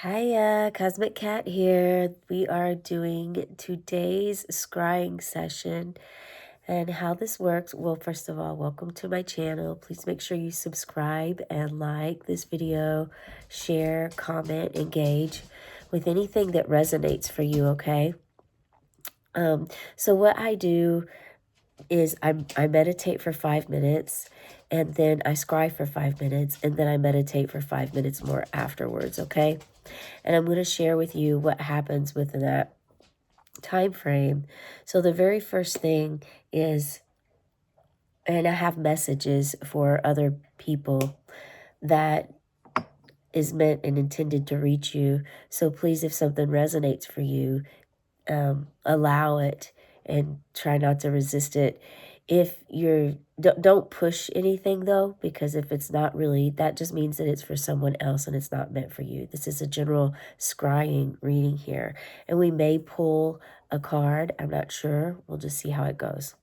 Hiya, Cosmic Cat here. We are doing today's scrying session. And how this works, well, first of all, welcome to my channel. Please make sure you subscribe and like this video, share, comment, engage with anything that resonates for you, okay? So what I do is I meditate for 5 minutes, and then I scry for 5 minutes, and then I meditate for 5 minutes more afterwards, okay? And I'm going to share with you what happens within that time frame. So the very first thing is, and I have messages for other people that is meant and intended to reach you. So please, if something resonates for you, allow it and try not to resist it. If you're, don't push anything though, because if it's not really, that just means that it's for someone else and it's not meant for you. This is a general scrying reading here, and we may pull a card. I'm not sure. We'll just see how it goes.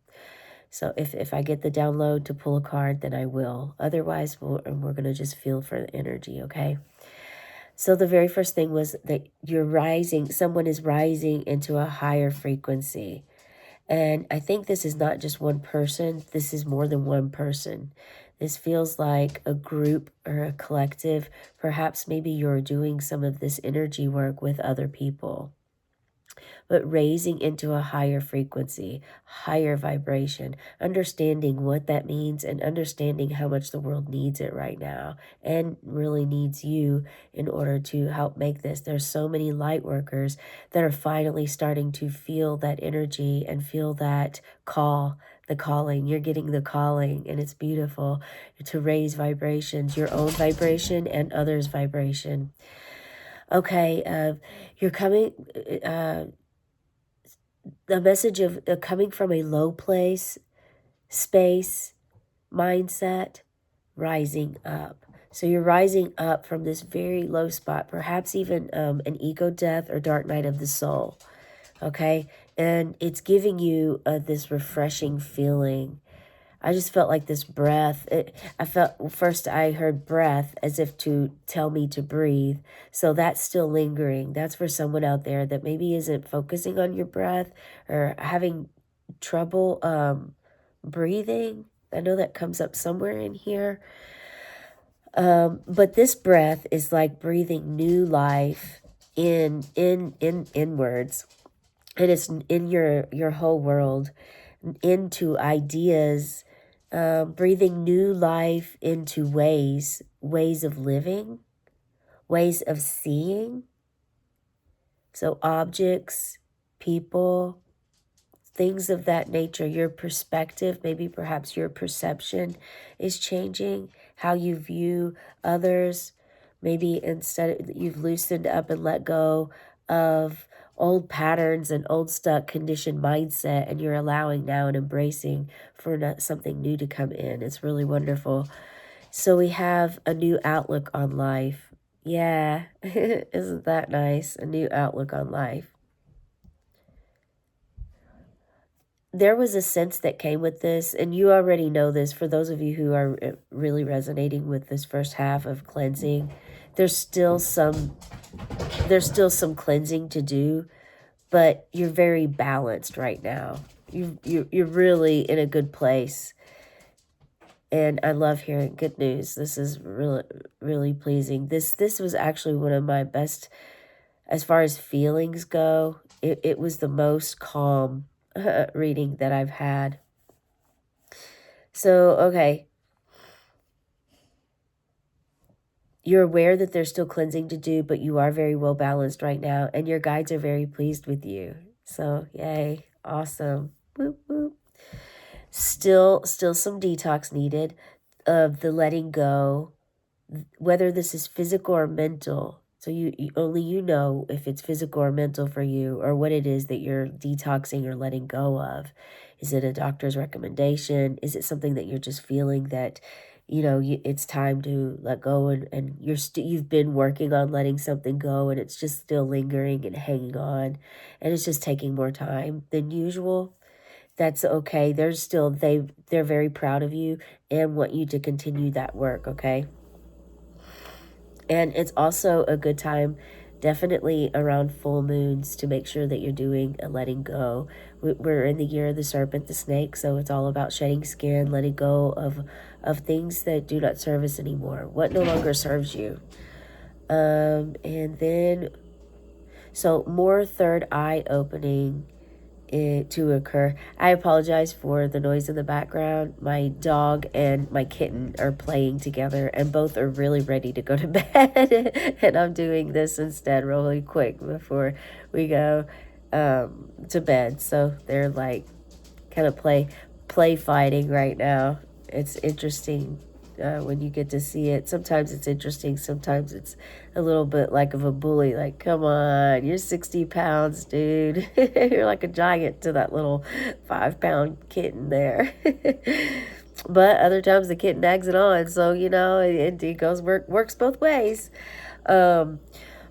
So if I get the download to pull a card, then I will. Otherwise, we're going to just feel for the energy, okay? So the very first thing was that you're rising, someone is rising into a higher frequency. And I think this is not just one person, this is more than one person. This feels like a group or a collective. Perhaps maybe you're doing some of this energy work with other people, but raising into a higher frequency, higher vibration, understanding what that means and understanding how much the world needs it right now and really needs you in order to help make this. There's so many light workers that are finally starting to feel that energy and feel that call, the calling. You're getting the calling, and it's beautiful to raise vibrations, your own vibration and others' vibration. Okay, you're coming, the message of coming from a low place, space, mindset, rising up. So you're rising up from this very low spot, perhaps even an ego death or dark night of the soul, okay? And it's giving you this refreshing feeling. I just felt like this breath. I felt, first I heard breath as if to tell me to breathe. So that's still lingering. That's for someone out there that maybe isn't focusing on your breath or having trouble breathing. I know that comes up somewhere in here. But this breath is like breathing new life inwards. And it's in your whole world, into ideas, breathing new life into ways of living, ways of seeing. So objects, people, things of that nature, your perspective, maybe perhaps your perception is changing, how you view others. Maybe instead you've loosened up and let go of old patterns and old stuck conditioned mindset, and you're allowing now and embracing for something new to come in. It's really wonderful. So we have a new outlook on life. Yeah, isn't that nice? A new outlook on life. There was a sense that came with this, and you already know this, for those of you who are really resonating with this first half of cleansing, there's still some cleansing to do, but you're very balanced right now. You're really in a good place. And I love hearing good news. This is really pleasing. This was actually one of my best, as far as feelings go. It was the most calm reading that I've had. So, okay. You're aware that there's still cleansing to do, but you are very well balanced right now, and your guides are very pleased with you. So, yay. Awesome. Boop, boop. Still some detox needed of the letting go, whether this is physical or mental. So only you know if it's physical or mental for you, or what it is that you're detoxing or letting go of. Is it a doctor's recommendation? Is it something that you're just feeling that, it's time to let go, and you've been working on letting something go, and it's just still lingering and hanging on, and it's just taking more time than usual? That's okay. They're very proud of you and want you to continue that work, okay? And it's also a good time definitely around full moons to make sure that you're doing a letting go. We're in the year of the serpent, the snake, so it's all about shedding skin, letting go of things that do not serve us anymore, what no longer serves you. And then, so more third eye opening to occur. I apologize for the noise in the background. My dog and my kitten are playing together, and both are really ready to go to bed. And I'm doing this instead really quick before we go to bed. So they're like kind of play fighting right now. It's interesting when you get to see it. Sometimes it's interesting, sometimes it's a little bit like of a bully, like, come on, you're 60 pounds, dude. You're like a giant to that little 5-pound kitten there. But other times the kitten eggs it on, so it goes works both ways.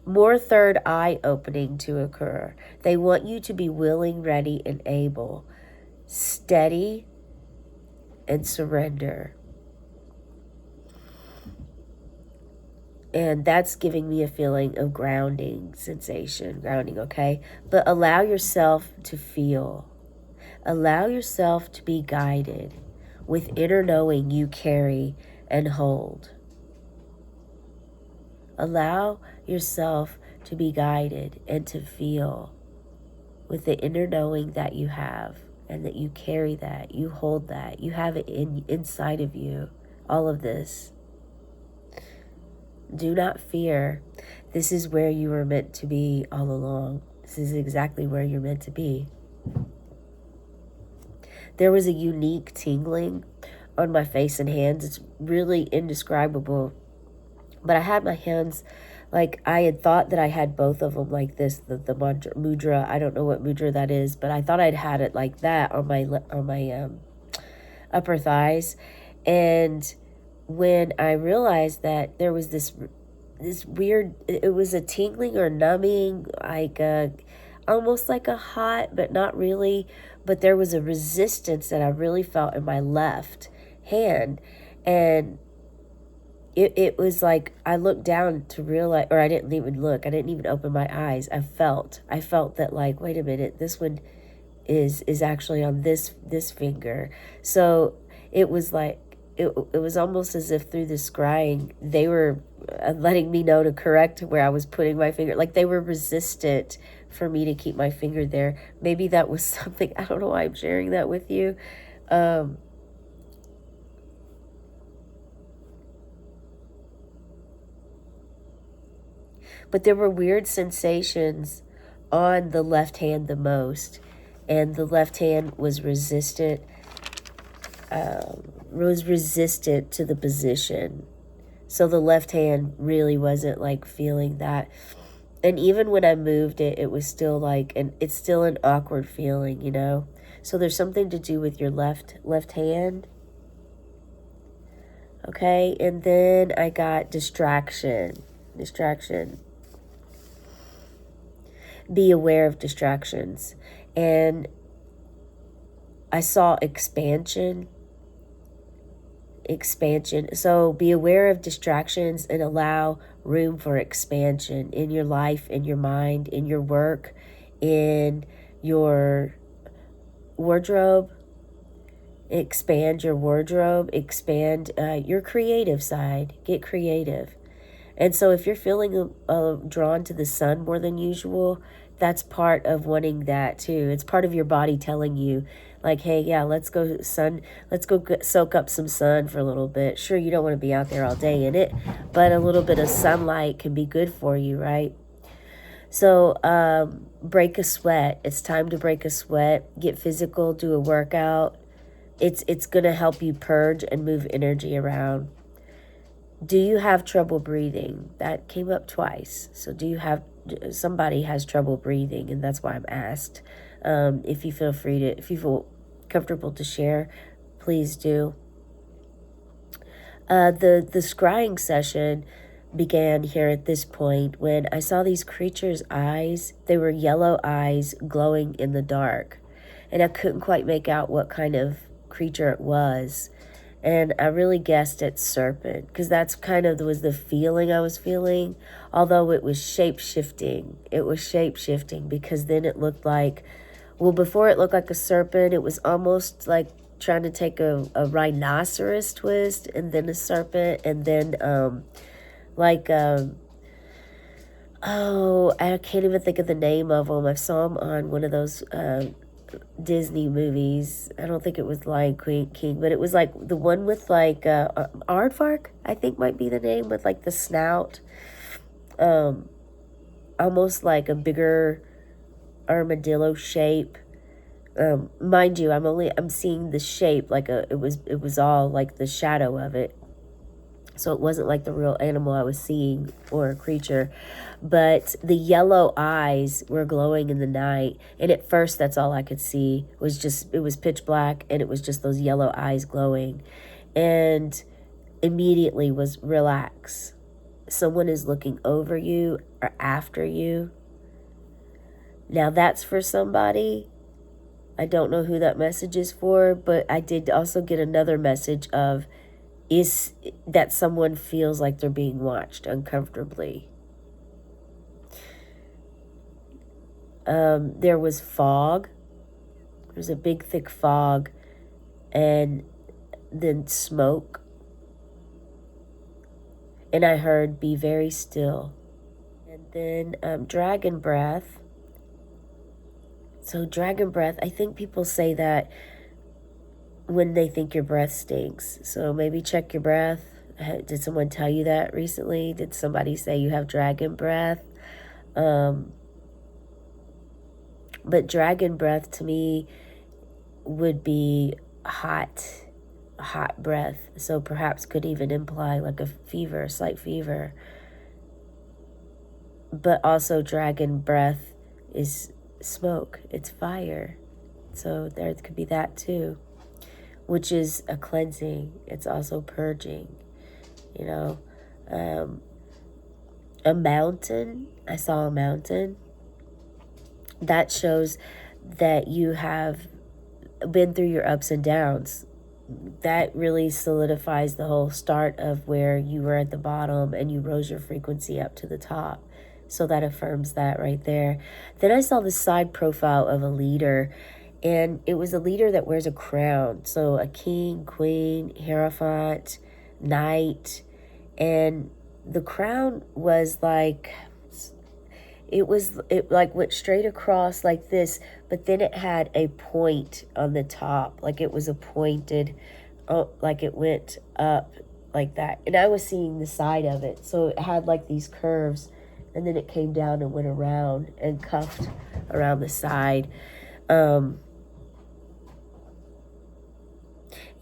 More third eye opening to occur. They want you to be willing, ready, and able, steady, and surrender. And that's giving me a feeling of grounding sensation, grounding, okay? But allow yourself to feel. Allow yourself to be guided with inner knowing you carry and hold. Allow yourself to be guided and to feel with the inner knowing that you have, and that you carry that, you hold that, you have it inside of you, all of this. Do not fear. This is where you were meant to be all along. This is exactly where you're meant to be. There was a unique tingling on my face and hands. It's really indescribable. But I had my hands, like I had thought that I had both of them like this, the mudra. I don't know what mudra that is, but I thought I'd had it like that on my upper thighs. And when I realized that there was this weird, it was a tingling or numbing, like almost like a hot, but not really. But there was a resistance that I really felt in my left hand. And it was like I looked down to realize, or I didn't even look. I didn't even open my eyes. I felt that, like, wait a minute, this one is actually on this finger. So it was like, it was almost as if through the scrying, they were letting me know to correct where I was putting my finger. Like they were resistant for me to keep my finger there. Maybe that was something, I don't know why I'm sharing that with you. But there were weird sensations on the left hand the most. And the left hand was resistant to the position. So the left hand really wasn't like feeling that. And even when I moved it, it was still like, and it's still an awkward feeling, So there's something to do with your left hand. Okay, and then I got distraction. Be aware of distractions. And I saw expansion. So be aware of distractions and allow room for expansion in your life, in your mind, in your work, in your wardrobe. Expand your wardrobe, expand your creative side, get creative. And so if you're feeling drawn to the sun more than usual, that's part of wanting that too. It's part of your body telling you, like, hey, yeah, let's go soak up some sun for a little bit. Sure, you don't want to be out there all day in it, but a little bit of sunlight can be good for you, right? So break a sweat. It's time to break a sweat. Get physical, do a workout. It's going to help you purge and move energy around. Do you have trouble breathing? That came up twice. So somebody has trouble breathing, and that's why I'm asked. If you feel comfortable to share, please do. The scrying session began here at this point when I saw these creatures' eyes. They were yellow eyes glowing in the dark, and I couldn't quite make out what kind of creature it was. And I really guessed at serpent because that's kind of was the feeling I was feeling. Although it was shape shifting. It was shape shifting because then it looked like, well, before it looked like a serpent, it was almost like trying to take a rhinoceros twist and then a serpent and then like oh, I can't even think of the name of them. I saw them on one of those Disney movies. I don't think it was Lion King, but it was like the one with like Aardvark, I think might be the name, with like the snout, almost like a bigger armadillo shape. Mind you, I'm seeing the shape like it was all like the shadow of it. So it wasn't like the real animal I was seeing or a creature. But the yellow eyes were glowing in the night. And at first, that's all I could see. It was pitch black and it was just those yellow eyes glowing. And immediately was relax. Someone is looking over you or after you. Now that's for somebody. I don't know who that message is for, but I did also get another message of, is that someone feels like they're being watched uncomfortably. There was fog. There was a big thick fog and then smoke. And I heard, be very still. And then dragon breath. So dragon breath, I think people say that when they think your breath stinks. So maybe check your breath. Did someone tell you that recently? Did somebody say you have dragon breath? But dragon breath to me would be hot breath. So perhaps could even imply like a fever, slight fever. But also dragon breath is smoke. It's fire. So there could be that too, which is a cleansing. It's also purging, you know. A mountain. I saw a mountain. That shows that you have been through your ups and downs. That really solidifies the whole start of where you were at the bottom and you rose your frequency up to the top. So that affirms that right there. Then I saw the side profile of a leader, and it was a leader that wears a crown. So a king, queen, hierophant, knight, and the crown was like, it like went straight across like this, but then it had a point on the top, like it was a pointed, like it went up like that. And I was seeing the side of it, so it had like these curves, and then it came down and went around and cuffed around the side.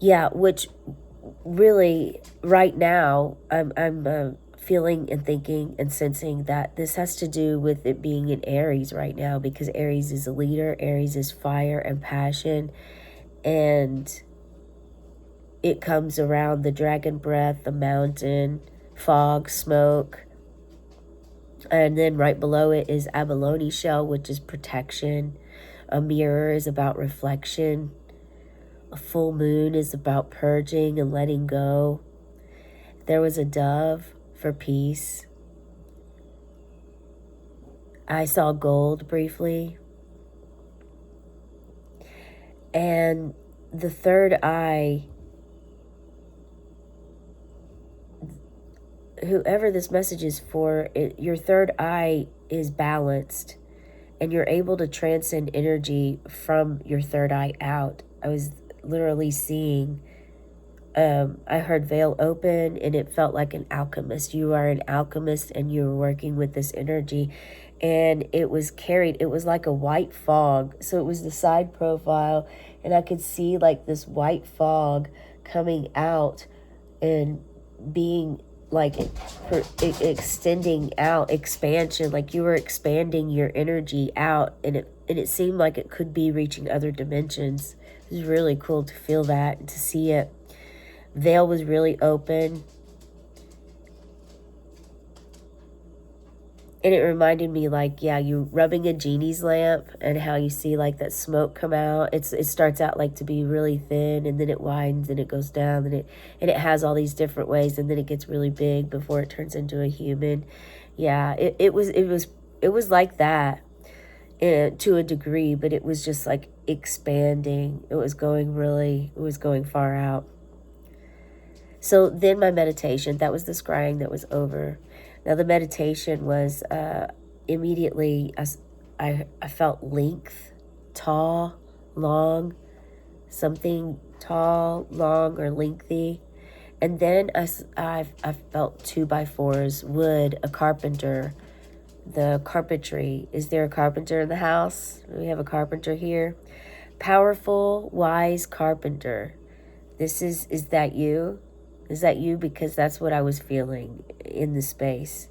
Yeah, which really right now I'm feeling and thinking and sensing that this has to do with it being in Aries right now, because Aries is a leader. Aries is fire and passion, and it comes around the dragon breath, the mountain, fog, smoke, and then right below it is abalone shell, which is protection. A mirror is about reflection. A full moon is about purging and letting go. There was a dove for peace. I saw gold briefly. And the third eye, whoever this message is for, your third eye is balanced, and you're able to transcend energy from your third eye out. I was literally seeing, I heard veil open, and it felt like an alchemist. You are an alchemist, and you were working with this energy, and it was carried. It was like a white fog. So it was the side profile, and I could see like this white fog coming out and being like extending out, expansion, like you were expanding your energy out, and it seemed like it could be reaching other dimensions. It was really cool to feel that and to see it. Veil was really open. And it reminded me, like, yeah, you rubbing a genie's lamp and how you see like that smoke come out. It starts out like to be really thin, and then it widens and it goes down, and it has all these different ways, and then it gets really big before it turns into a human. Yeah, it was like that, to a degree, but it was just like expanding. It was going far out. So then my meditation, that was the scrying that was over. Now the meditation was immediately, I felt length, tall, long, something tall, long, or lengthy. And then I felt 2x4s, wood, a carpenter, the carpentry. Is there a carpenter in the house? We have a carpenter here. Powerful, wise carpenter. Is that you? Is that you? Because that's what I was feeling in the space.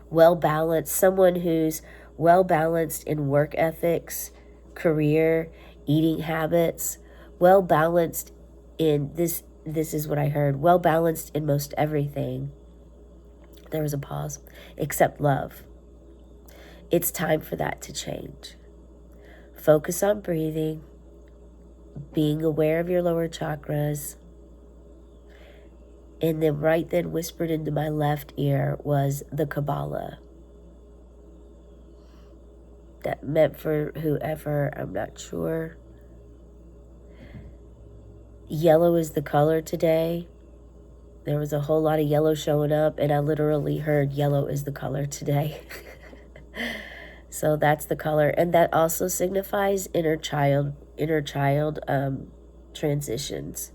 Well balanced, someone who's well balanced in work ethics, career, eating habits, well balanced in this is what I heard. Well balanced in most everything. There was a pause. Except love. It's time for that to change. Focus on breathing, being aware of your lower chakras. And then right then whispered into my left ear was the Kabbalah. That meant for whoever, I'm not sure. Yellow is the color today. There was a whole lot of yellow showing up, and I literally heard yellow is the color today. So that's the color. And that also signifies inner child transitions.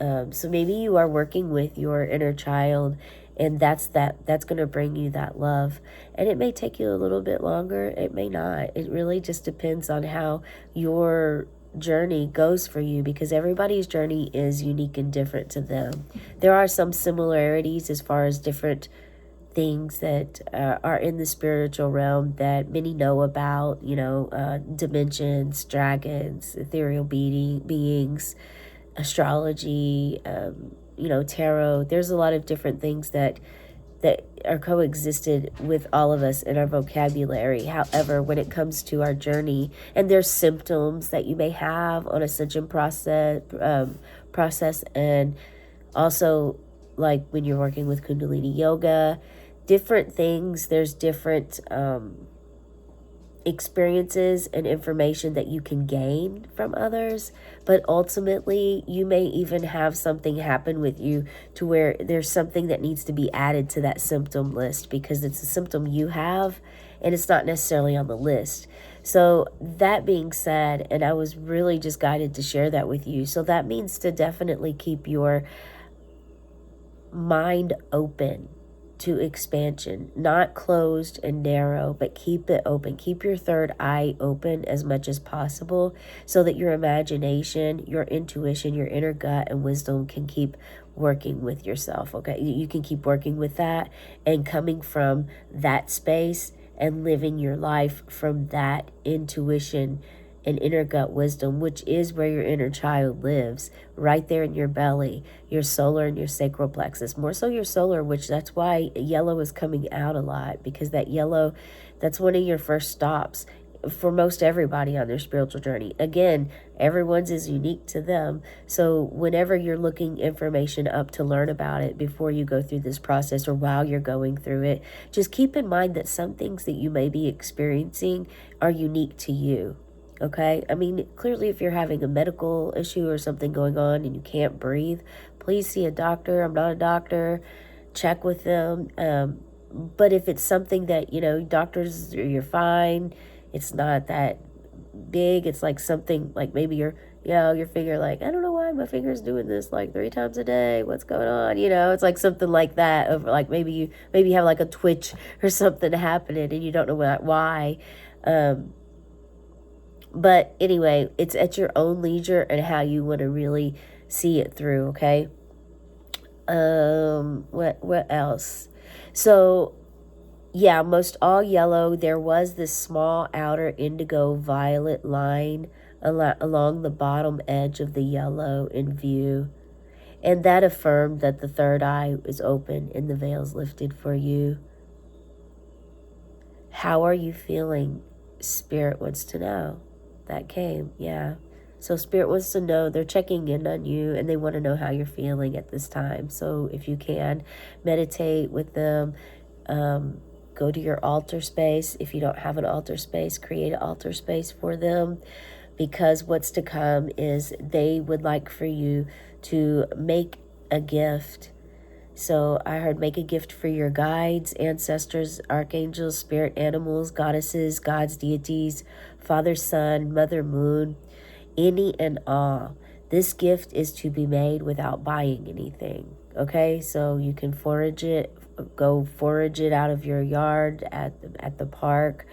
So maybe you are working with your inner child, and that's going to bring you that love. And it may take you a little bit longer. It may not. It really just depends on how your journey goes for you, because everybody's journey is unique and different to them. There are some similarities as far as different things that are in the spiritual realm that many know about, dimensions, dragons, ethereal beings, astrology, tarot. There's a lot of different things that are coexisted with all of us in our vocabulary. However, when it comes to our journey, and there's symptoms that you may have on ascension process, and also like when you're working with Kundalini yoga, different things. There's different experiences and information that you can gain from others, but ultimately you may even have something happen with you to where there's something that needs to be added to that symptom list, because it's a symptom you have and it's not necessarily on the list. So that being said, and I was really just guided to share that with you, so that means to definitely keep your mind open to expansion, not closed and narrow, but keep it open. Keep your third eye open as much as possible, so that your imagination, your intuition, your inner gut and wisdom can keep working with yourself. Okay, you can keep working with that and coming from that space and living your life from that intuition and inner gut wisdom, which is where your inner child lives, right there in your belly, your solar and your sacral plexus. More so your solar, which that's why yellow is coming out a lot, because that yellow, that's one of your first stops for most everybody on their spiritual journey. Again, everyone's is unique to them. So whenever you're looking information up to learn about it before you go through this process, or while you're going through it, just keep in mind that some things that you may be experiencing are unique to you. Okay, I mean, clearly if you're having a medical issue or something going on and you can't breathe, please see a doctor. I'm not a doctor. Check with them. But if it's something that, doctors, you're fine, it's not that big, it's like something like maybe your finger, like, I don't know why my finger's doing this like 3 times a day. What's going on? It's like something like that, of like maybe you have like a twitch or something happening and you don't know why. But anyway, it's at your own leisure and how you want to really see it through, okay? What else? So, yeah, most all yellow. There was this small outer indigo violet line along the bottom edge of the yellow in view. And that affirmed that the third eye is open and the veil's lifted for you. How are you feeling? Spirit wants to know. That came, yeah. So Spirit wants to know, they're checking in on you and they want to know how you're feeling at this time. So if you can, meditate with them, go to your altar space. If you don't have an altar space, create an altar space for them, because what's to come is they would like for you to make a gift. So I heard, make a gift for your guides, ancestors, archangels, spirit animals, goddesses, gods, deities, Father, Son, Mother, Moon, any and all. This gift is to be made without buying anything. Okay, so you can forage it, go forage it out of your yard at the park.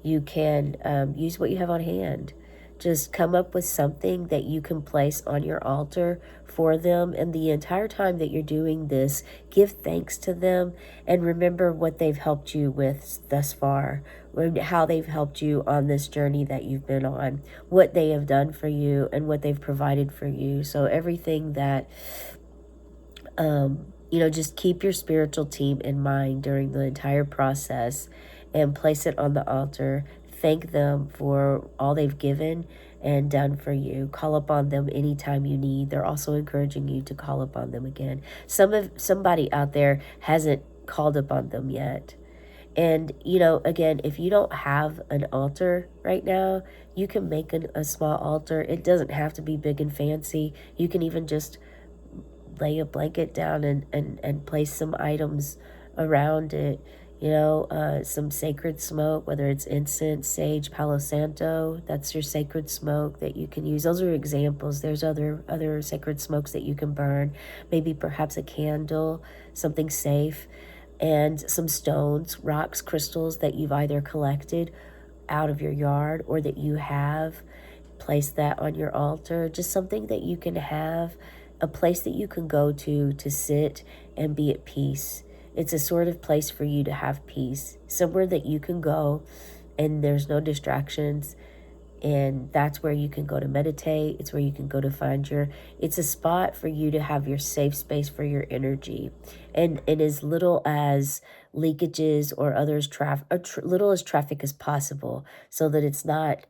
You can use what you have on hand. Just come up with something that you can place on your altar for them. And the entire time that you're doing this, give thanks to them and remember what they've helped you with thus far, how they've helped you on this journey that you've been on, what they have done for you and what they've provided for you. So everything that just keep your spiritual team in mind during the entire process and place it on the altar. Thank them for all they've given and done for you. Call upon them anytime you need. They're also encouraging you to call upon them again. Somebody out there hasn't called upon them yet. And, again, if you don't have an altar right now, you can make a small altar. It doesn't have to be big and fancy. You can even just lay a blanket down and place some items around it, some sacred smoke, whether it's incense, sage, palo santo. That's your sacred smoke that you can use. Those are examples. There's other sacred smokes that you can burn, maybe perhaps a candle, something safe, and some stones, rocks, crystals that you've either collected out of your yard or that you have. Place that on your altar. Just something that you can have, a place that you can go to sit and be at peace. It's a sort of place for you to have peace, somewhere that you can go and there's no distractions. And that's where you can go to meditate. It's where you can go to find it's a spot for you to have your safe space for your energy. And as little as leakages or others little as traffic as possible, so that it's not,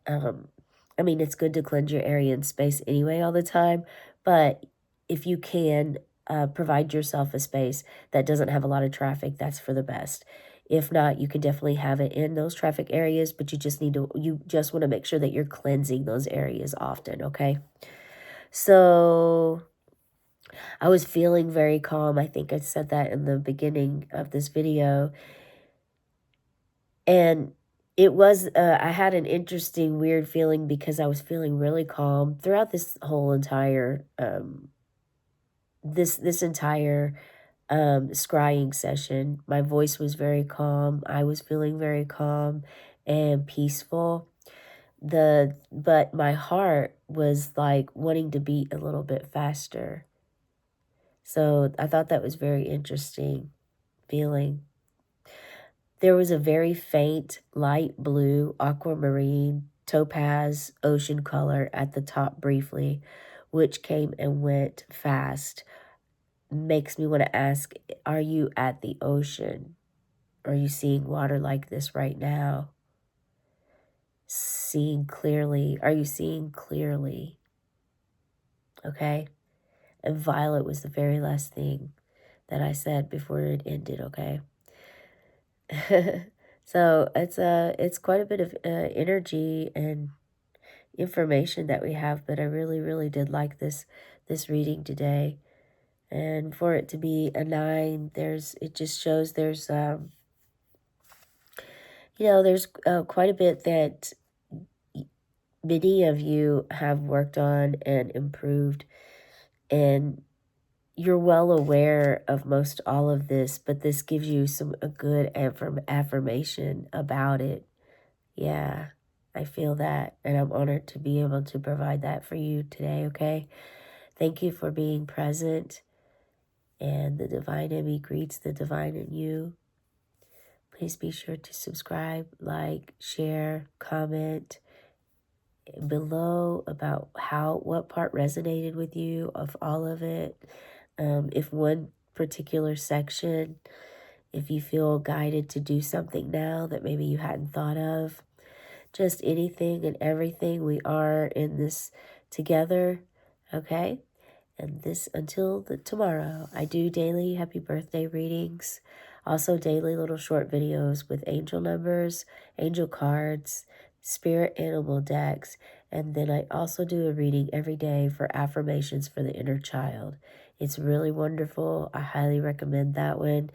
it's good to cleanse your area and space anyway all the time, but if you can provide yourself a space that doesn't have a lot of traffic, that's for the best. If not, you can definitely have it in those traffic areas, but you just want to make sure that you're cleansing those areas often, okay? So I was feeling very calm. I think I said that in the beginning of this video. And it was, I had an interesting, weird feeling because I was feeling really calm throughout this whole entire, this entire scrying session. My voice was very calm. I was feeling very calm and peaceful. But my heart was like wanting to beat a little bit faster. So I thought that was very interesting feeling. There was a very faint light blue, aquamarine, topaz, ocean color at the top briefly, which came and went fast. Makes me want to ask, are you at the ocean? Are you seeing water like this right now? Seeing clearly? Are you seeing clearly? Okay? And violet was the very last thing that I said before it ended, okay? So it's quite a bit of energy and information that we have, but I really, really did like this reading today. And for it to be a 9, it just shows there's there's quite a bit that many of you have worked on and improved, and you're well aware of most all of this, but this gives you a good affirmation about it. Yeah, I feel that, and I'm honored to be able to provide that for you today, okay? Thank you for being present, and the divine in me greets the divine in you. Please be sure to subscribe, like, share, comment below about what part resonated with you of all of it. If one particular section If you feel guided to do something now that maybe you hadn't thought of, just anything and everything, we are in this together, okay? And this until tomorrow, I do daily happy birthday readings, also daily little short videos with angel numbers, angel cards, spirit animal decks, and then I also do a reading every day for affirmations for the inner child. It's really wonderful. I highly recommend that one.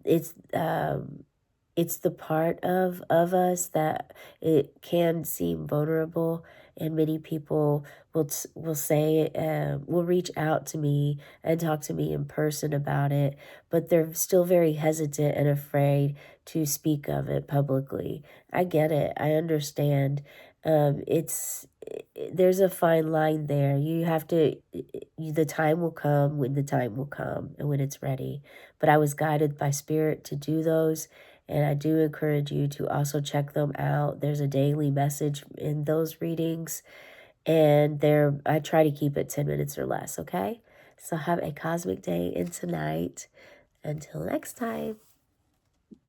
It's it's the part of us that it can seem vulnerable, and many people will say will reach out to me and talk to me in person about it, but they're still very hesitant and afraid to speak of it publicly. I get it. I understand. There's a fine line there. You have to. The time will come when the time will come and when it's ready. But I was guided by spirit to do those, and I do encourage you to also check them out. There's a daily message in those readings, and I try to keep it 10 minutes or less, okay? So have a cosmic day and tonight. Until next time.